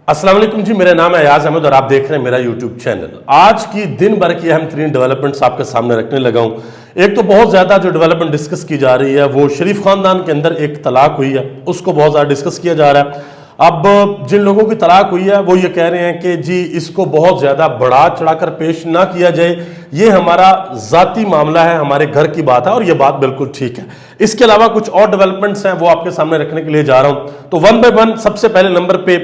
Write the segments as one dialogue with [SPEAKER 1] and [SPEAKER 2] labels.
[SPEAKER 1] अस्सलाम वालेकुम जी, मेरा नाम है अयाज अहमद और आप देख रहे हैं मेरा यूट्यूब चैनल। आज की दिन भर की अहम तरीन डेवलपमेंट्स आपके सामने रखने लगा हूं। एक तो बहुत ज़्यादा जो डेवलपमेंट डिस्कस की जा रही है वो शरीफ खानदान के अंदर एक तलाक हुई है, उसको बहुत ज़्यादा डिस्कस किया जा रहा है। अब जिन लोगों की तलाक हुई है वो ये कह रहे हैं कि जी इसको बहुत ज़्यादा बढ़ा चढ़ाकर पेश ना किया जाए, ये हमारा ज़ाती मामला है, हमारे घर की बात है और ये बात बिल्कुल ठीक है। इसके अलावा कुछ और डेवलपमेंट्स हैं वो आपके सामने रखने के लिए जा रहा हूं। तो वन बाय वन सबसे पहले नंबर पे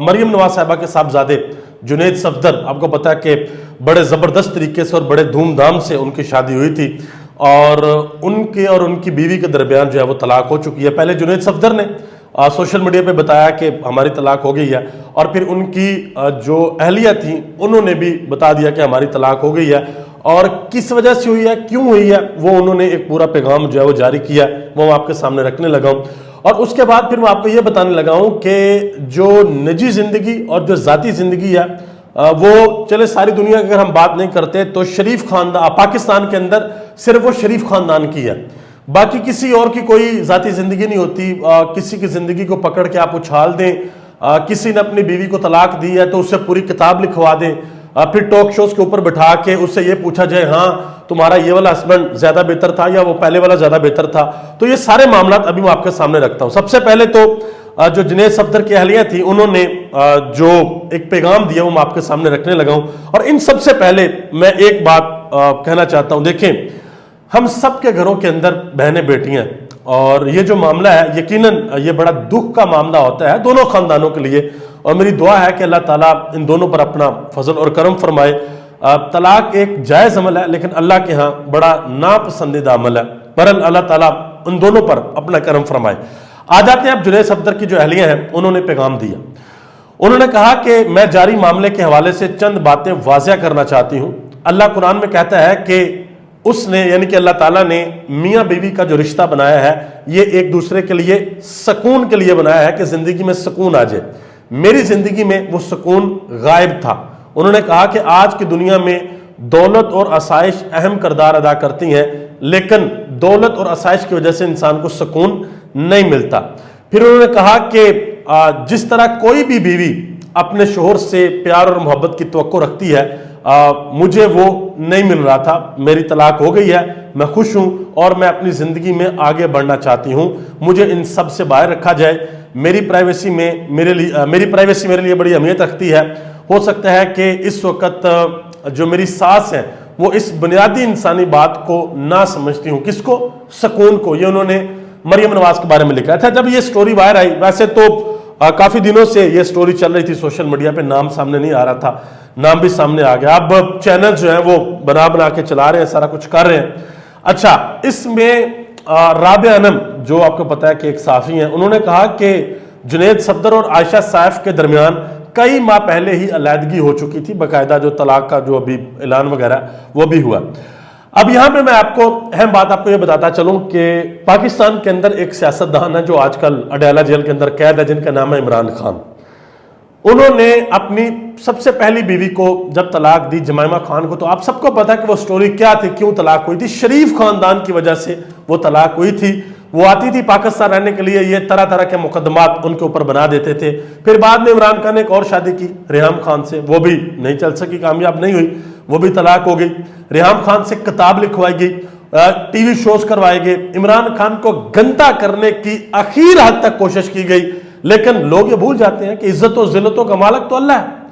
[SPEAKER 1] मरियम नवाज साहिबा के साहबजादे जुनैद सफदर, आपको पता है कि बड़े ज़बरदस्त तरीके से और बड़े धूमधाम से उनकी शादी हुई थी और उनके और उनकी बीवी के दरमियान जो है वो तलाक हो चुकी है। पहले जुनैद सफदर ने सोशल मीडिया पे बताया कि हमारी तलाक हो गई है और फिर उनकी जो अहलिया थी उन्होंने भी बता दिया कि हमारी तलाक हो गई है और किस वजह से हुई है, क्यों हुई है, वो उन्होंने एक पूरा पैगाम जो है वो जारी किया, वो मैं आपके सामने रखने लगा हूँ। और उसके बाद फिर मैं आपको ये बताने लगा हूँ कि जो निजी ज़िंदगी और जो ज़ाती ज़िंदगी है वो चले सारी दुनिया की अगर हम बात नहीं करते तो शरीफ खानदान पाकिस्तान के अंदर सिर्फ वो शरीफ खानदान की है, बाकी किसी और की कोई ज़ाती ज़िंदगी नहीं होती। किसी की ज़िंदगी को पकड़ के आप उछाल दें, किसी ने अपनी बीवी को तलाक दी है तो उससे पूरी किताब लिखवा दें, फिर टॉक शोज़ के ऊपर बिठा के उससे ये पूछा जाए हाँ तुम्हारा ये वाला हस्बैंड ज़्यादा बेहतर था या वो पहले वाला ज़्यादा बेहतर था। तो ये सारे मामला अभी मैं आपके सामने रखता हूँ। सबसे पहले तो जो जुनैद सफदर की अहलिया थी उन्होंने जो एक पैगाम दिया वो मैं आपके सामने रखने लगा हूँ। और इन सबसे पहले मैं एक बात कहना चाहता हूँ, देखें हम सब के घरों के अंदर बहनें बेटियां और ये जो मामला है यकीनन ये बड़ा दुख का मामला होता है दोनों खानदानों के लिए और मेरी दुआ है कि अल्लाह ताला इन दोनों पर अपना फजल और करम फरमाए। तलाक एक जायज़ अमल है लेकिन अल्लाह के यहाँ बड़ा नापसंदीदा अमल है, बहरहाल अल्लाह ताला उन दोनों पर अपना करम फरमाए। आ जाते हैं अब जुनैद सफदर की जो अहलियां हैं उन्होंने पैगाम दिया। उन्होंने कहा कि मैं जारी मामले के हवाले से चंद बातें वाज़िया करना चाहती हूँ। अल्लाह कुरान में कहता है कि उसने यानी कि अल्लाह ताला ने मियाँ बीवी का जो रिश्ता बनाया है ये एक दूसरे के लिए सुकून के लिए बनाया है कि ज़िंदगी में सुकून आ जाए। मेरी ज़िंदगी में वो सुकून गायब था। उन्होंने कहा कि आज की दुनिया में दौलत और आसाइश अहम किरदार अदा करती हैं लेकिन दौलत और आसाइश की वजह से इंसान को सुकून नहीं मिलता। फिर उन्होंने कहा कि जिस तरह कोई भी बीवी अपने शोहर से प्यार और मोहब्बत की तवक्को रखती है, मुझे वो नहीं मिल रहा था, मेरी तलाक हो गई है, मैं खुश हूँ और मैं अपनी ज़िंदगी में आगे बढ़ना चाहती हूँ, मुझे इन सब से बाहर रखा जाए। मेरी प्राइवेसी मेरे लिए बड़ी अहमियत रखती है। हो सकता है कि इस वक्त जो मेरी सास है वो इस बुनियादी इंसानी बात को ना समझती हूँ, किसको, सुकून को। ये उन्होंने मरियम नवाज के बारे में लिखा था। जब ये स्टोरी बाहर आई, वैसे तो काफ़ी दिनों से ये स्टोरी चल रही थी सोशल मीडिया पे, नाम सामने नहीं आ रहा था, नाम भी सामने आ गया। अब चैनल जो है वो बना के चला रहे हैं, सारा कुछ कर रहे हैं। अच्छा, इसमें राबिया अनम जो आपको पता है कि एक साफ़ी हैं, उन्होंने कहा कि जुनैद सफदर और आयशा सैफ के दरमियान कई माह पहले ही अलहदगी हो चुकी थी, बाकायदा जो तलाक का जो अभी ऐलान वगैरह वो भी हुआ। अब यहाँ पे मैं आपको अहम बात आपको ये बताता चलूँ कि पाकिस्तान के अंदर एक सियासतदान है जो आजकल अडयाला जेल के अंदर कैद है, जिनका नाम है इमरान खान। उन्होंने अपनी सबसे पहली बीवी को जब तलाक दी, जमाइमा खान को, तो आप सबको पता है कि वो स्टोरी क्या थी, क्यों तलाक हुई थी। शरीफ खानदान की वजह से वो तलाक हुई थी। वो आती थी पाकिस्तान रहने के लिए, ये तरह तरह के मुकदमात उनके ऊपर बना देते थे। फिर बाद में इमरान खान ने एक और शादी की रेहाम खान से, वो भी नहीं चल सकी, कामयाब नहीं हुई, वो भी तलाक हो गई। रेहाम खान से किताब लिखवाई गई, टीवी शोज करवाए गए, इमरान खान को गंदा करने की आखिर हद तक कोशिश की गई। लेकिन लोग ये भूल जाते हैं कि इज्जत और जिल्लतों का मालिक तो अल्लाह है।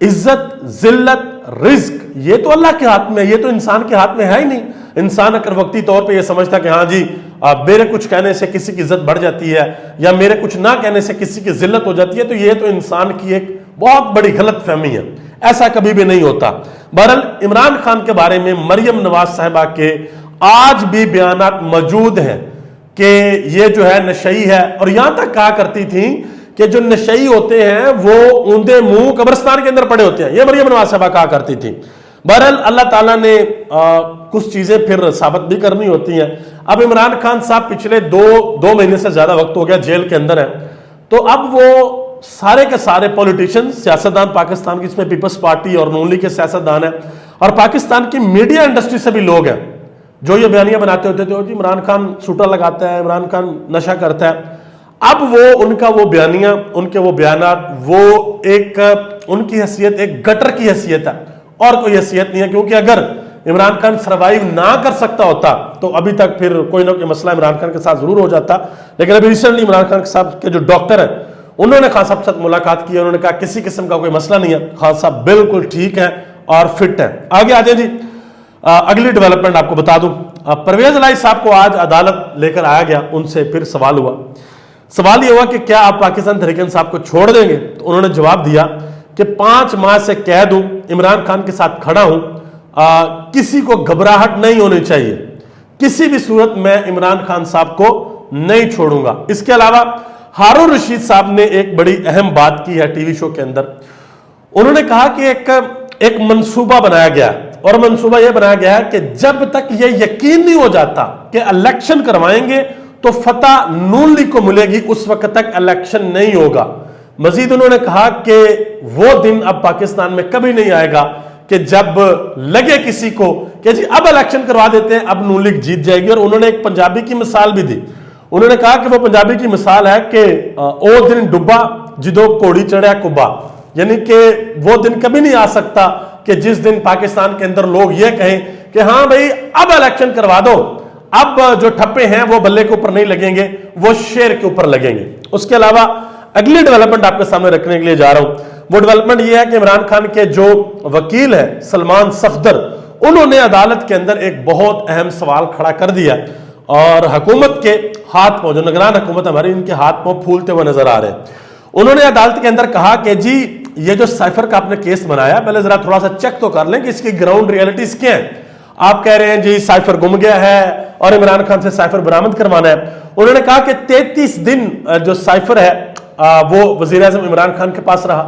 [SPEAKER 1] इज्जत, जिल्लत, रिज्क ये तो अल्लाह के हाथ में, ये तो इंसान के हाथ में है ही नहीं। इंसान अगर वक्ती तौर पे ये समझता कि हाँ जी मेरे कुछ कहने से किसी की इज्जत बढ़ जाती है या मेरे कुछ ना कहने से किसी की जिल्लत हो जाती है, तो ये तो इंसान की एक बहुत बड़ी गलत फहमी है। ऐसा कभी भी नहीं होता। बहरहाल इमरान खान के बारे में मरियम नवाज साहिबा के आज भी बयानात मौजूद हैं कि ये जो है नशई है, और यहां तक कहा करती थी कि जो नशई होते हैं वो ऊंधे मुंह कब्रिस्तान के अंदर पड़े होते हैं, ये मरियम नवाज साहिबा कहा करती थी। बहरहाल अल्लाह ताला ने कुछ चीजें फिर साबित भी करनी होती हैं। अब इमरान खान साहब पिछले दो महीने से ज्यादा वक्त हो गया जेल के अंदर है, तो अब वो सारे के सारे पॉलिटिशियन, सियासतदान पाकिस्तान की, इसमें पीपल्स पार्टी और नून लीग के सियासतदान है और पाकिस्तान की मीडिया इंडस्ट्री से भी लोग हैं जो ये बयानियां बनाते होते थे, इमरान खान सूटा लगाता है, इमरान खान नशा करता है। अब वो उनका वो बयानिया, उनके वो बयानात, वो एक उनकी हैसियत एक गटर की हैसियत है और कोई हैसियत नहीं है। क्योंकि अगर इमरान खान सर्वाइव ना कर सकता होता तो अभी तक फिर कोई ना कोई मसला इमरान खान के साथ जरूर हो जाता। लेकिन अभी रिसेंटली इमरान खान साहब के जो डॉक्टर हैं उन्होंने खान साहब के साथ मुलाकात की, उन्होंने कहा किसी किस्म का कोई मसला नहीं है, खान साहब बिल्कुल ठीक है और फिट है। आगे आ जाए जी, अगली डेवलपमेंट आपको बता दूं, परवेज इलाही साहब को आज अदालत लेकर आया गया, उनसे फिर सवाल हुआ। सवाल ये हुआ कि क्या आप पाकिस्तान तहरीक इंसाफ को छोड़ देंगे? तो उन्होंने जवाब दिया कि 5 माह से कैद हूं, इमरान खान के साथ खड़ा हूं, किसी को घबराहट नहीं होनी चाहिए, किसी भी सूरत में इमरान खान साहब को नहीं छोड़ूंगा। इसके अलावा हारून रशीद साहब ने एक बड़ी अहम बात की है टीवी शो के अंदर। उन्होंने कहा कि एक मंसूबा बनाया गया और मंसूबा यह बनाया गया है कि जब तक यह यकीन नहीं हो जाता कि इलेक्शन करवाएंगे तो फतह नून लीग को मिलेगी, उस वक्त तक इलेक्शन नहीं होगा। मजीद उन्होंने कहा कि वो दिन अब पाकिस्तान में कभी नहीं आएगा कि जब लगे किसी को कि जी अब इलेक्शन करवा देते हैं, अब नून लीग जीत जाएगी। और उन्होंने एक पंजाबी की मिसाल भी दी। उन्होंने कहा कि वो पंजाबी की मिसाल है कि ओ दिन डुब्बा जिदो कोड़ी चढ़ा कुब्बा, यानी कि वो दिन कभी नहीं आ सकता कि जिस दिन पाकिस्तान के अंदर लोग ये कहें कि हाँ भाई अब इलेक्शन करवा दो, अब जो ठप्पे हैं वो बल्ले के ऊपर नहीं लगेंगे, वो शेर के ऊपर लगेंगे। उसके अलावा अगली डेवलपमेंट आपके सामने रखने के लिए जा रहा हूं, वो डेवलपमेंट ये है कि इमरान खान के जो वकील है सलमान सफदर, उन्होंने अदालत के अंदर एक बहुत अहम सवाल खड़ा कर दिया और हुकूमत के हाथ पांव, जो निगरान हुकूमत हमारी, इनके हाथ पांव फूलते हुए नजर आ रहे हैं। उन्होंने अदालत के अंदर कहा कि जी ये जो साइफर का आपने केस बनाया, पहले जरा थोड़ा सा चेक तो कर लें कि इसकी ग्राउंड रियलिटीज क्या है। आप कह रहे हैं जी साइफर गुम गया है और इमरान खान से साइफर बरामद करवाना है। उन्होंने कहा कि 33 दिन जो साइफर है वो वजीर आजम इमरान खान के पास रहा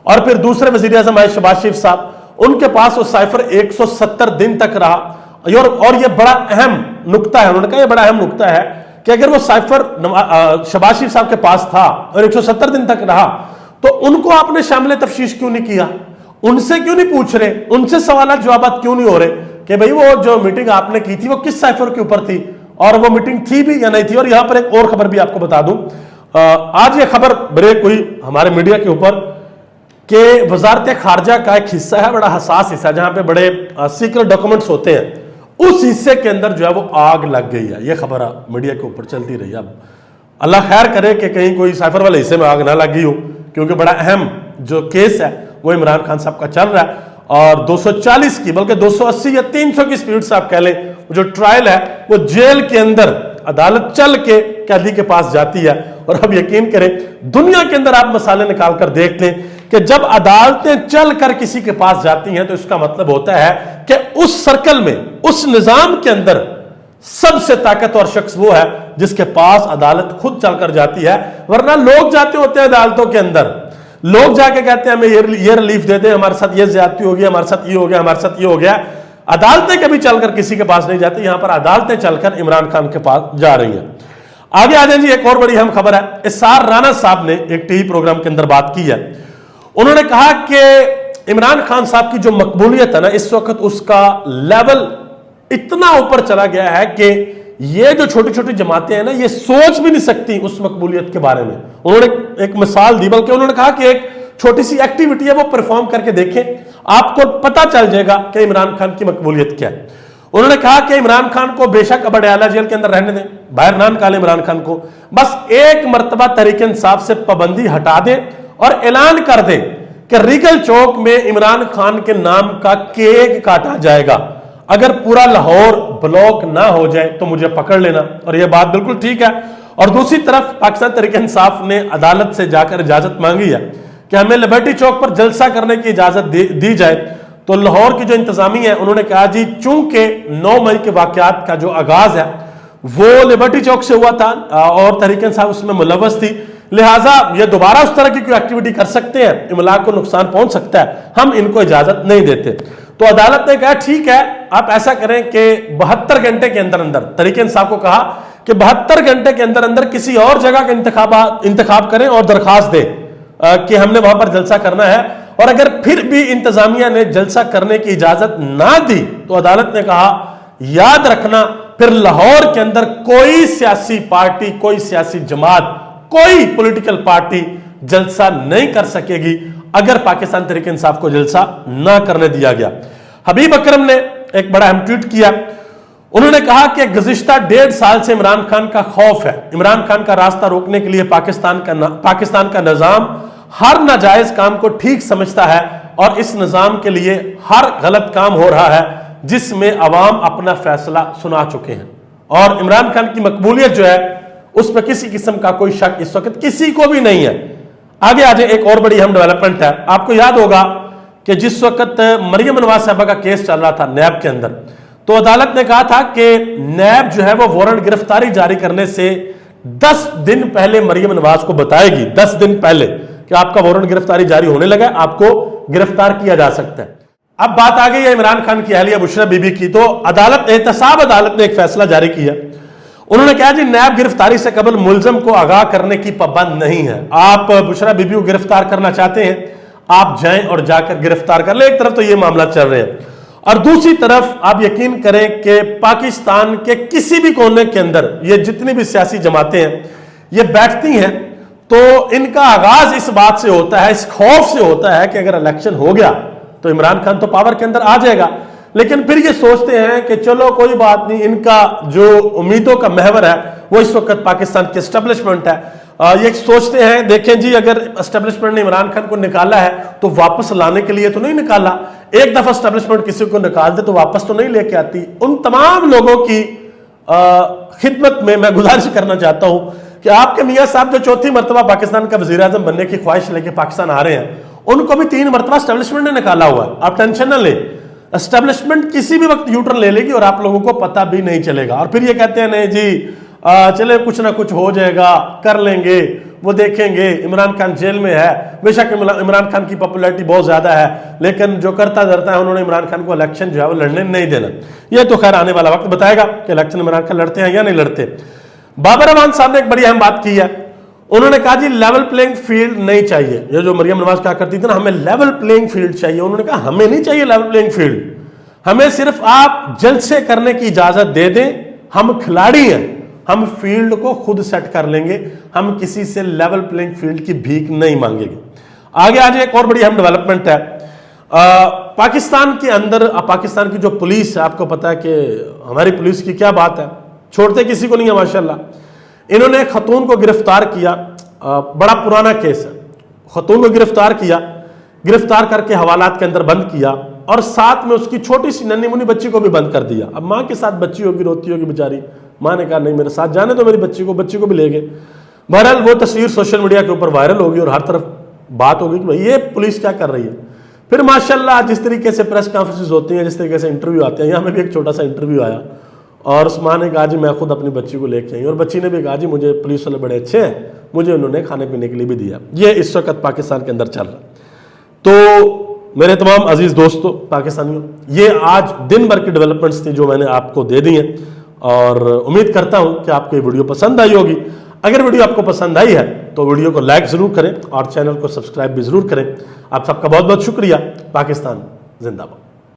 [SPEAKER 1] और फिर दूसरे वजीर आजम आए शहबाज शरीफ साहब, उनके पास वो साइफर 170 दिन तक रहा। और ये बड़ा अहम नुक्ता है, उन्होंने कहा ये बड़ा अहम नुक्ता है कि अगर वो साइफर शहबाज शरीफ साहब के पास था और 170 दिन तक रहा तो उनको आपने शामिल तफ्तीश क्यों नहीं किया? उनसे क्यों नहीं पूछ रहे? उनसे सवाल जवाब क्यों नहीं हो रहे कि भाई वो जो मीटिंग आपने की थी वो किस साइफर के ऊपर थी और वो मीटिंग थी भी या नहीं थी? और यहां पर एक और खबर भी आपको बता दूं, आज ये खबर ब्रेक हुई हमारे मीडिया के ऊपर कि वजारत खारजा का एक हिस्सा है, बड़ा हसास हिस्सा, जहां पे बड़े सीक्रेट डॉक्यूमेंट्स होते हैं, उस हिस्से के अंदर जो है वो आग लग गई है। ये खबर मीडिया के ऊपर चलती रही। अब अल्लाह खैर करे कि कहीं कोई साइफर वाले हिस्से में आग ना लगी हो, क्योंकि बड़ा अहम जो केस है वो इमरान खान साहब का चल रहा है और 240 की बल्कि 280 या 300 की स्पीड से आप कह लें जो ट्रायल है वो जेल के अंदर अदालत चल के कैदी के पास जाती है। और अब यकीन करें दुनिया के अंदर आप मसाले निकाल कर देख लें कि जब अदालतें चल कर किसी के पास जाती हैं तो इसका मतलब होता है कि उस सर्कल में, उस निजाम के अंदर सबसे ताकतवर शख्स वो है जिसके पास अदालत खुद चलकर जाती है। वरना लोग जाते होते हैं अदालतों के अंदर, लोग जाके कहते हैं हमें ये रिलीफ दे दें, हमारे साथ ये ज्यादती हो गई, हमारे साथ ये हो गया, हमारे साथ ये हो गया। अदालतें कभी चलकर किसी के पास नहीं जाती, यहां पर अदालतें चलकर इमरान खान के पास जा रही हैं। आगे आ जाए जी, एक और बड़ी अहम खबर है। इसार राना साहब ने एक टीवी प्रोग्राम के अंदर बात की है। उन्होंने कहा कि इमरान खान साहब की जो मकबूलियत है ना, इस वक्त उसका लेवल इतना ऊपर चला गया है कि ये जो छोटी छोटी जमातें हैं ना, ये सोच भी नहीं सकती उस मकबूलियत के बारे में। उन्होंने एक मिसाल दी, बल्कि उन्होंने कहा कि एक छोटी सी एक्टिविटी है वो परफॉर्म करके देखें, आपको पता चल जाएगा कि इमरान खान की मकबूलियत क्या है। उन्होंने कहा कि इमरान खान को बेशक अब अडयाला जेल के अंदर रहने दें, बाहर ना निकालें इमरान खान को, बस एक मरतबा तहरीक इंसाफ से पाबंदी हटा दें और ऐलान कर दें कि रीगल चौक में इमरान खान के नाम का केक काटा जाएगा। अगर पूरा लाहौर ब्लॉक ना हो जाए तो मुझे पकड़ लेना। और यह बात बिल्कुल ठीक है। और दूसरी तरफ पाकिस्तान तहरीक इंसाफ ने अदालत से जाकर इजाजत मांगी है कि हमें लिबर्टी चौक पर जलसा करने की इजाजत दी जाए। तो लाहौर की जो इंतजामिया है उन्होंने कहा जी चूंकि 9 मई के वाकयात का जो आगाज है वो लिबर्टी चौक से हुआ था और तहरीक इंसाफ उसमें मुलव्वस थी, लिहाजा ये दोबारा उस तरह की कोई एक्टिविटी कर सकते हैं, इमलाक को नुकसान पहुंच सकता है, हम इनको इजाजत नहीं देते। तो अदालत ने कहा ठीक है, आप ऐसा करें कि 72 घंटे के अंदर अंदर, तहरीक इंसाफ को कहा कि 72 घंटे के अंदर अंदर किसी और जगह का इंतखाब करें और दरखास्त दें कि हमने वहां पर जलसा करना है। और अगर फिर भी इंतजामिया ने जलसा करने की इजाजत ना दी तो अदालत ने कहा याद रखना फिर लाहौर के अंदर कोई सियासी पार्टी, कोई सियासी जमात कोई पॉलिटिकल पार्टी जलसा नहीं कर सकेगी अगर पाकिस्तान तहरीक इंसाफ को जलसा ना करने दिया गया। हबीब अकरम ने एक बड़ा अहम ट्वीट किया। उन्होंने कहा कि गुज़िश्ता 1.5 साल से इमरान खान का खौफ है। इमरान खान का रास्ता रोकने के लिए पाकिस्तान का निजाम हर नाजायज काम को ठीक समझता है और इस निजाम के लिए हर गलत काम हो रहा है जिसमें अवाम अपना फैसला सुना चुके हैं। और इमरान खान की मकबूलियत जो है उस पर किसी किस्म का कोई शक इस वक्त किसी को भी नहीं है। आगे आ जाए, एक और बड़ी अहम डेवलपमेंट है। आपको याद होगा कि जिस वक्त मरियम नवाज साहबा का केस चल रहा था नैब के अंदर, तो अदालत ने कहा था कि नैब जो है वो वारंट गिरफ्तारी जारी करने से 10 दिन पहले मरियम नवाज को बताएगी, 10 दिन पहले, कि आपका वारंट गिरफ्तारी जारी होने लगा, आपको गिरफ्तार किया जा सकता है। अब बात आ गई है इमरान खान की अहलिया बुशरा बीबी की। तो एहतसाब अदालत ने एक फैसला जारी किया। उन्होंने कहा जी नैब गिरफ्तारी से कबल मुलजम को आगाह करने की पाबंद नहीं है। आप बुशरा बीबी को गिरफ्तार करना चाहते हैं, आप जाएं और जाकर गिरफ्तार कर ले। एक तरफ तो ये मामला चल रहे हैं और दूसरी तरफ आप यकीन करें कि पाकिस्तान के किसी भी कोने के अंदर ये जितनी भी सियासी जमातें हैं ये बैठती हैं तो इनका आगाज इस बात से होता है, इस खौफ से होता है कि अगर इलेक्शन हो गया तो इमरान खान तो पावर के अंदर आ जाएगा। लेकिन फिर ये सोचते हैं कि चलो कोई बात नहीं, इनका जो उम्मीदों का महवर है वो इस वक्त पाकिस्तान की एस्टेब्लिशमेंट है। ये सोचते हैं देखें जी अगर एस्टेब्लिशमेंट ने इमरान खान को निकाला है तो वापस लाने के लिए तो नहीं निकाला। एक दफा एस्टेब्लिशमेंट किसी को निकाल दे तो वापस तो नहीं लेके आती। उन तमाम लोगों की खिदमत में मैं गुजारिश करना चाहता हूं कि आपके मियां साहब जो चौथी मरतबा पाकिस्तान का वजीर आजम बनने की ख्वाहिश लेके पाकिस्तान आ रहे हैं, उनको भी 3 मरतबा एस्टेब्लिशमेंट ने निकाला हुआ है। आप टेंशन न ले, एस्टेब्लिशमेंट किसी भी वक्त यूटर्न ले लेगी और आप लोगों को पता भी नहीं चलेगा। और फिर ये कहते हैं नहीं जी चले कुछ ना कुछ हो जाएगा, कर लेंगे, वो देखेंगे, इमरान खान जेल में है। बेशक इमरान खान की पॉपुलैरिटी बहुत ज्यादा है, लेकिन जो करता धरता है उन्होंने इमरान खान को इलेक्शन जो है वो लड़ने नहीं देना। ये तो खैर आने वाला वक्त बताएगा कि इलेक्शन इमरान खान लड़ते हैं या नहीं लड़ते। बाबर रहमान साहब ने एक बड़ी अहम बात की है। उन्होंने कहा जी लेवल प्लेइंग फील्ड नहीं चाहिए। ये जो मरियम नवाज कहा करती थी ना हमें लेवल प्लेइंग फील्ड चाहिए, उन्होंने कहा हमें नहीं चाहिए लेवल प्लेइंग फील्ड, हमें सिर्फ आप जलसे करने की इजाजत दे दें। हम खिलाड़ी हैं, हम फील्ड को खुद सेट कर लेंगे, हम किसी से लेवल प्लेइंग फील्ड की भीख नहीं मांगेंगे। आगे आज एक और बड़ी अहम डेवलपमेंट है। पाकिस्तान के अंदर पाकिस्तान की जो पुलिस है, आपको पता है कि हमारी पुलिस की क्या बात है, छोड़ते किसी को नहीं है माशाल्लाह। इन्होंने एक खतून को गिरफ्तार किया, बड़ा पुराना केस है। खतून को गिरफ्तार किया, गिरफ्तार करके हवालात के अंदर बंद किया और साथ में उसकी छोटी सी नन्ही मुन्नी बच्ची को भी बंद कर दिया। अब माँ के साथ बच्ची होगी, रोती होगी बेचारी, माँ ने कहा नहीं मेरे साथ जाने दो मेरी बच्ची को भी ले गए। बहरहाल वो तस्वीर सोशल मीडिया के ऊपर वायरल होगी और हर तरफ बात होगी कि भाई ये पुलिस क्या कर रही है। फिर माशाल्लाह जिस तरीके से प्रेस कॉन्फ्रेंसेस होती हैं, जिस तरीके से इंटरव्यू आते हैं, यहाँ में भी एक छोटा सा इंटरव्यू आया और उस माँ ने कहा जी मैं खुद अपनी बच्ची को लेके आई और बच्ची ने भी कहा जी मुझे पुलिस वाले बड़े अच्छे हैं, मुझे उन्होंने खाने पीने के लिए भी दिया। ये इस वक्त पाकिस्तान के अंदर चल रहा। तो मेरे तमाम अजीज दोस्तों पाकिस्तानियों, ये आज दिन भर की डेवलपमेंट्स थी जो मैंने आपको दे दी हैं और उम्मीद करता हूं कि आपको ये वीडियो पसंद आई होगी। अगर वीडियो आपको पसंद आई है तो वीडियो को लाइक जरूर करें और चैनल को सब्सक्राइब भी जरूर करें। आप सबका बहुत बहुत शुक्रिया। पाकिस्तान जिंदाबाद।